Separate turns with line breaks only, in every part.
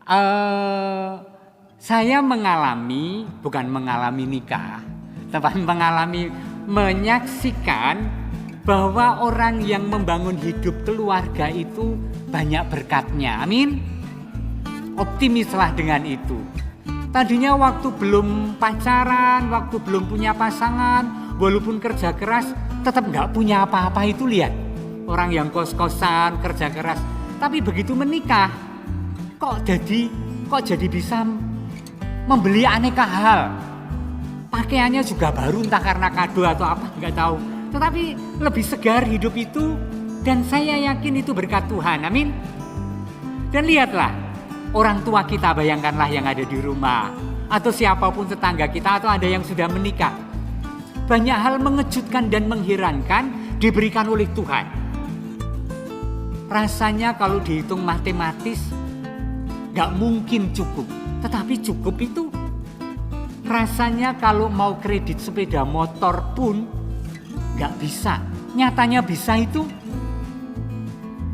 Eh, saya bukan mengalami nikah, tapi menyaksikan bahwa orang yang membangun hidup keluarga itu banyak berkatnya. Amin. Optimislah dengan itu. Tadinya waktu belum pacaran, waktu belum punya pasangan, walaupun kerja keras, tetap nggak punya apa-apa. Itu lihat orang yang kos-kosan kerja keras, tapi begitu menikah, kok jadi bisa membeli aneka hal. Pakaiannya juga baru, entah karena kado atau apa, nggak tahu. Tetapi lebih segar hidup itu, dan saya yakin itu berkat Tuhan. Amin. Dan lihatlah, orang tua kita, bayangkanlah yang ada di rumah, atau siapapun tetangga kita, atau ada yang sudah menikah. Banyak hal mengejutkan dan mengherankan diberikan oleh Tuhan. Rasanya kalau dihitung matematis, gak mungkin cukup. Tetapi cukup itu, rasanya kalau mau kredit sepeda motor pun gak bisa. Nyatanya bisa itu.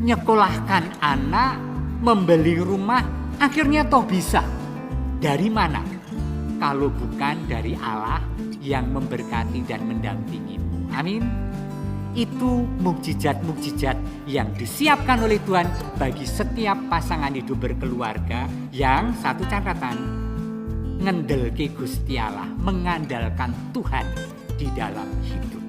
Nyekolahkan anak, membeli rumah, akhirnya toh bisa. Dari mana? Kalau bukan dari Allah yang memberkati dan mendampingimu. Amin. Itu mukjizat-mukjizat yang disiapkan oleh Tuhan bagi setiap pasangan hidup berkeluarga yang satu catatan, ngendelke Gusti Allah, mengandalkan Tuhan di dalam hidup.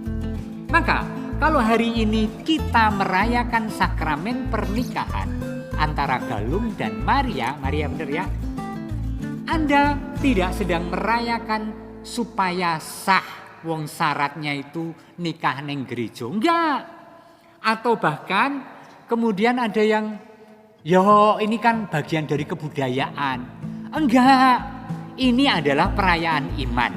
Maka kalau hari ini kita merayakan sakramen pernikahan antara Galung dan Maria benar ya, Anda tidak sedang merayakan supaya sah. Wong syaratnya itu nikah neng gereja, enggak. Atau bahkan kemudian ada yang, ini kan bagian dari kebudayaan. Enggak, ini adalah perayaan iman,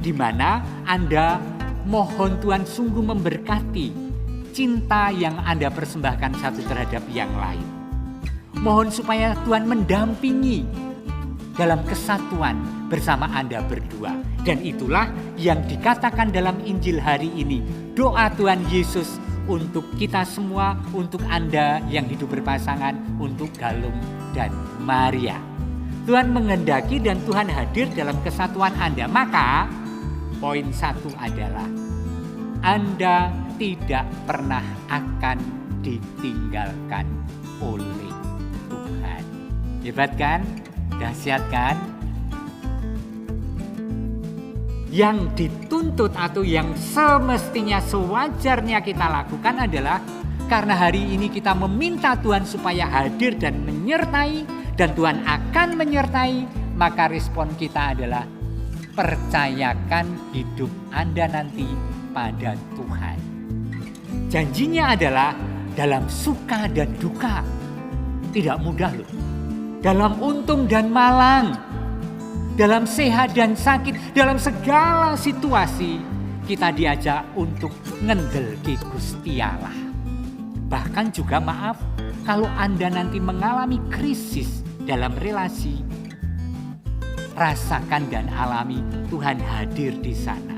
di mana Anda mohon Tuhan sungguh memberkati cinta yang Anda persembahkan satu terhadap yang lain. Mohon supaya Tuhan mendampingi dalam kesatuan bersama Anda berdua. Dan itulah yang dikatakan dalam Injil hari ini. Doa Tuhan Yesus untuk kita semua, untuk Anda yang hidup berpasangan, untuk Galung dan Maria. Tuhan menghendaki dan Tuhan hadir dalam kesatuan Anda. Maka poin satu adalah Anda tidak pernah akan ditinggalkan oleh Tuhan. Hebat kan? Dahsyat kan? Yang dituntut atau yang semestinya sewajarnya kita lakukan adalah karena hari ini kita meminta Tuhan supaya hadir dan menyertai, dan Tuhan akan menyertai, maka respon kita adalah percayakan hidup Anda nanti pada Tuhan. Janjinya adalah dalam suka dan duka. Tidak mudah loh. Dalam untung dan malang, dalam sehat dan sakit, dalam segala situasi kita diajak untuk ngendelke Gusti Allah. Bahkan juga maaf, kalau Anda nanti mengalami krisis dalam relasi, rasakan dan alami Tuhan hadir di sana.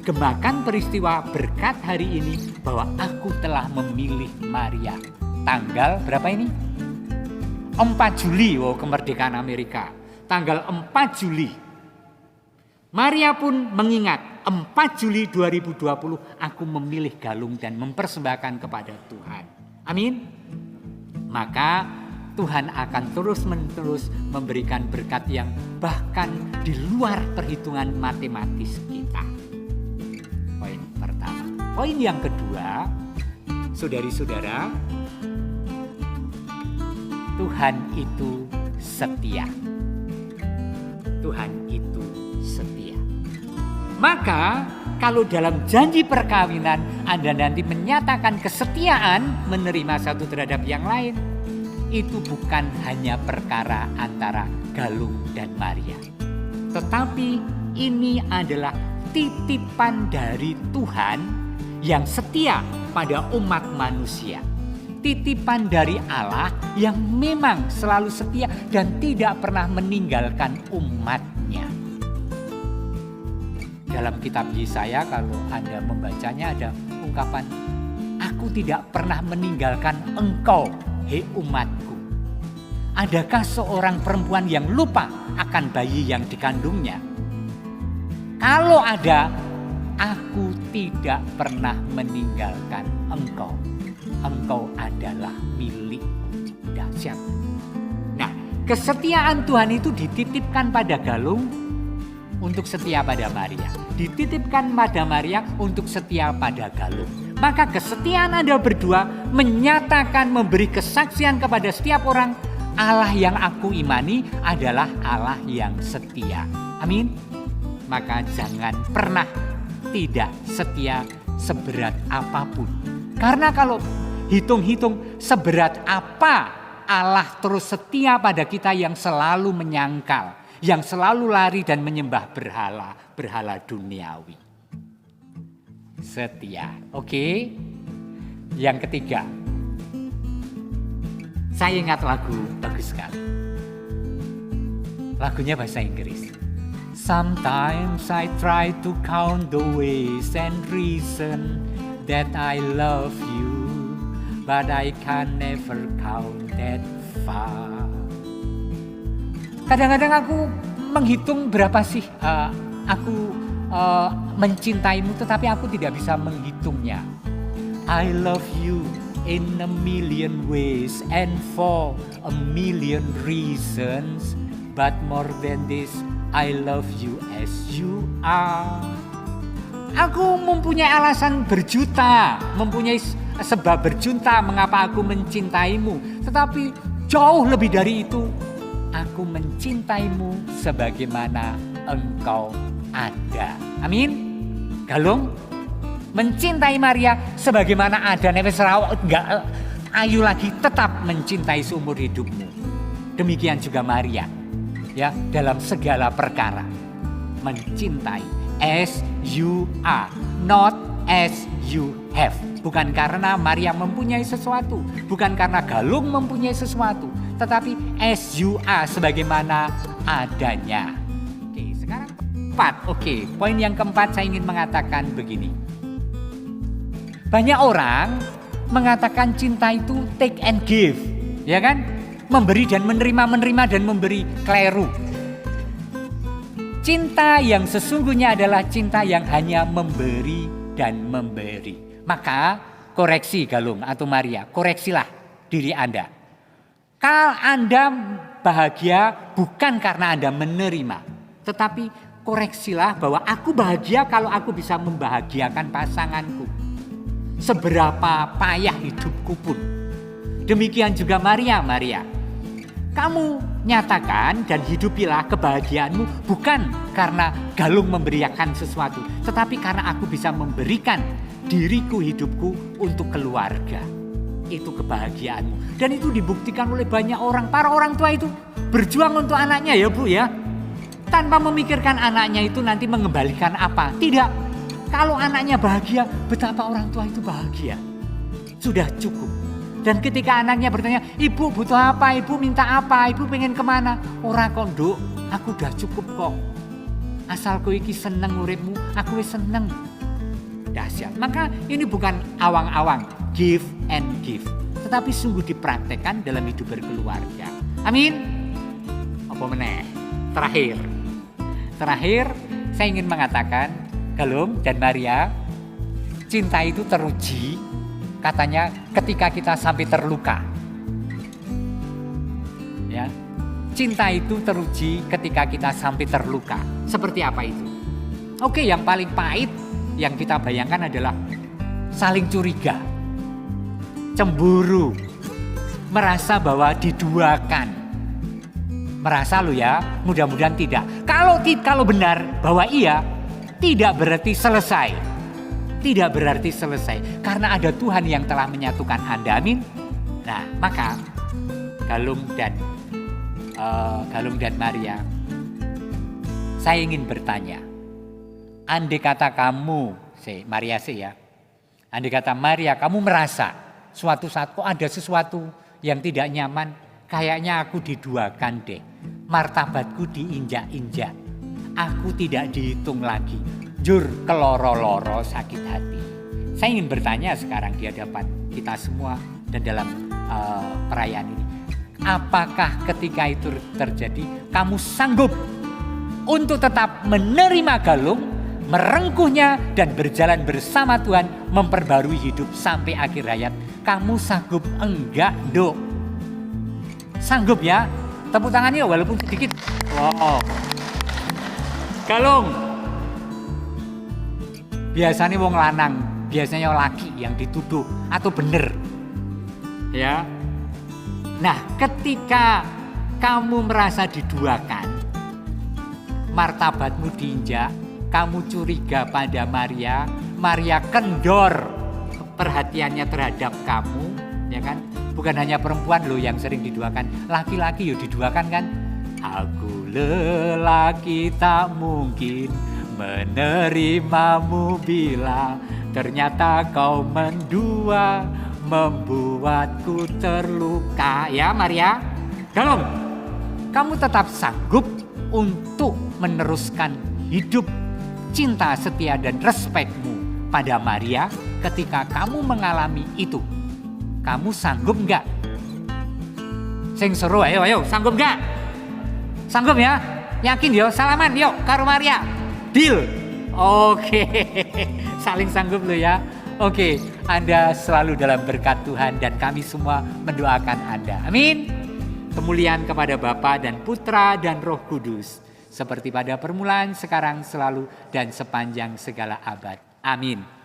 Gemakan peristiwa berkat hari ini bahwa aku telah memilih Maria. Tanggal berapa ini? 4 Juli, kemerdekaan Amerika. Tanggal 4 Juli. Maria pun mengingat 4 Juli 2020 aku memilih Galung dan mempersembahkan kepada Tuhan. Amin. Maka Tuhan akan terus-menerus memberikan berkat yang bahkan di luar perhitungan matematis kita. Poin pertama. Poin yang kedua, saudari-saudara, Tuhan itu setia. Tuhan itu setia. Maka kalau dalam janji perkawinan Anda nanti menyatakan kesetiaan menerima satu terhadap yang lain, itu bukan hanya perkara antara Galung dan Maria. Tetapi ini adalah titipan dari Tuhan yang setia pada umat manusia. Titipan dari Allah yang memang selalu setia dan tidak pernah meninggalkan umatnya. Dalam kitab Yesaya kalau Anda membacanya ada ungkapan, aku tidak pernah meninggalkan engkau, hei umatku. Adakah seorang perempuan yang lupa akan bayi yang dikandungnya? Kalau ada, aku tidak pernah meninggalkan engkau. Engkau adalah milik. Dahsyat. Nah, kesetiaan Tuhan itu dititipkan pada Galung untuk setia pada Maria. Dititipkan pada Maria untuk setia pada Galung. Maka kesetiaan Anda berdua menyatakan, memberi kesaksian kepada setiap orang, Allah yang aku imani adalah Allah yang setia. Amin. Maka jangan pernah tidak setia seberat apapun. Karena kalau hitung-hitung seberat apa Allah terus setia pada kita yang selalu menyangkal, yang selalu lari dan menyembah berhala duniawi. Setia. Oke. Yang ketiga. Saya ingat lagu bagus sekali. Lagunya bahasa Inggris. Sometimes I try to count the ways and reason that I love you, but I can never count that far. Kadang-kadang aku menghitung berapa sih aku mencintaimu, tetapi aku tidak bisa menghitungnya. I love you in a million ways and for a million reasons, but more than this, I love you as you are. Aku mempunyai alasan berjuta, mempunyai sebab berjuta mengapa aku mencintaimu. Tetapi jauh lebih dari itu, aku mencintaimu sebagaimana engkau ada. Amin. Galung, mencintai Maria sebagaimana ada. Neves rawat enggak ayu lagi, tetap mencintai seumur hidupmu. Demikian juga Maria. Ya, dalam segala perkara mencintai as you are, not as you have. Bukan karena Maria mempunyai sesuatu, bukan karena Galung mempunyai sesuatu, tetapi as you are, sebagaimana adanya. Oke, sekarang keempat. Oke, poin yang keempat saya ingin mengatakan begini. Banyak orang mengatakan cinta itu take and give, ya kan? Memberi dan menerima, menerima dan memberi, keliru. Cinta yang sesungguhnya adalah cinta yang hanya memberi dan memberi. Maka koreksi Galung atau Maria, koreksilah diri Anda. Kalau Anda bahagia bukan karena Anda menerima, tetapi koreksilah bahwa aku bahagia kalau aku bisa membahagiakan pasanganku. Seberapa payah hidupku pun. Demikian juga Maria. Kamu nyatakan dan hidupilah kebahagiaanmu bukan karena Galung memberikan sesuatu, tetapi karena aku bisa memberikan diriku, hidupku untuk keluarga. Itu kebahagiaanmu. Dan itu dibuktikan oleh banyak orang. Para orang tua itu berjuang untuk anaknya ya Bu ya. Tanpa memikirkan anaknya itu nanti mengembalikan apa. Tidak. Kalau anaknya bahagia, betapa orang tua itu bahagia. Sudah cukup. Dan ketika anaknya bertanya, ibu butuh apa, ibu minta apa, ibu pengen kemana? Ora kok nduk, aku udah cukup kok. Asal kowe iki seneng uripmu, aku wis seneng. Dahsyat. Maka ini bukan awang-awang, give and give. Tetapi sungguh dipraktekkan dalam hidup berkeluarga. Amin. Apa meneh? Terakhir, saya ingin mengatakan, Galung dan Maria, cinta itu teruji. Katanya ketika kita sampai terluka. Ya. Cinta itu teruji ketika kita sampai terluka. Seperti apa itu? Oke, yang paling pahit yang kita bayangkan adalah saling curiga. Cemburu. Merasa bahwa diduakan. Merasa lo ya, mudah-mudahan tidak. Kalau benar bahwa iya, tidak berarti selesai. Tidak berarti selesai. Karena ada Tuhan yang telah menyatukan Anda. Amin. Nah, maka Galung dan Maria, saya ingin bertanya. Andai kata kamu, Maria ya. Andai kata Maria, kamu merasa suatu saat kok ada sesuatu yang tidak nyaman. Kayaknya aku diduakan deh. Martabatku diinjak-injak. Aku tidak dihitung lagi. Jur keloro-loro sakit hati. Saya ingin bertanya sekarang di hadapan kita semua dan dalam perayaan ini. apakah ketika itu terjadi kamu sanggup untuk tetap menerima galung, merengkuhnya dan berjalan bersama Tuhan memperbarui hidup sampai akhir hayat? Kamu sanggup enggak, Dok? Sanggup ya? Tepuk tangannya walaupun sedikit. Wow. Galung. Biasanya wong lanang, biasanya laki yang dituduh atau bener. Ya. Nah, ketika kamu merasa diduakan, martabatmu diinjak, kamu curiga pada Maria, Maria kendor perhatiannya terhadap kamu, ya kan? Bukan hanya perempuan loh yang sering diduakan, laki-laki yo diduakan kan? Aku lelaki tak mungkin menerimamu bila ternyata kau mendua membuatku terluka. Ya Maria, Galung, kamu tetap sanggup untuk meneruskan hidup cinta, setia dan respekmu pada Maria ketika kamu mengalami itu? Kamu sanggup enggak? Sing seru, ayo, sanggup enggak? Sanggup ya? Yakin yo, salaman yuk karo Maria. Deal. Oke. Saling sanggup lo ya. Oke, Anda selalu dalam berkat Tuhan dan kami semua mendoakan Anda. Amin. Kemuliaan kepada Bapa dan Putra dan Roh Kudus, seperti pada permulaan, sekarang, selalu, dan sepanjang segala abad. Amin.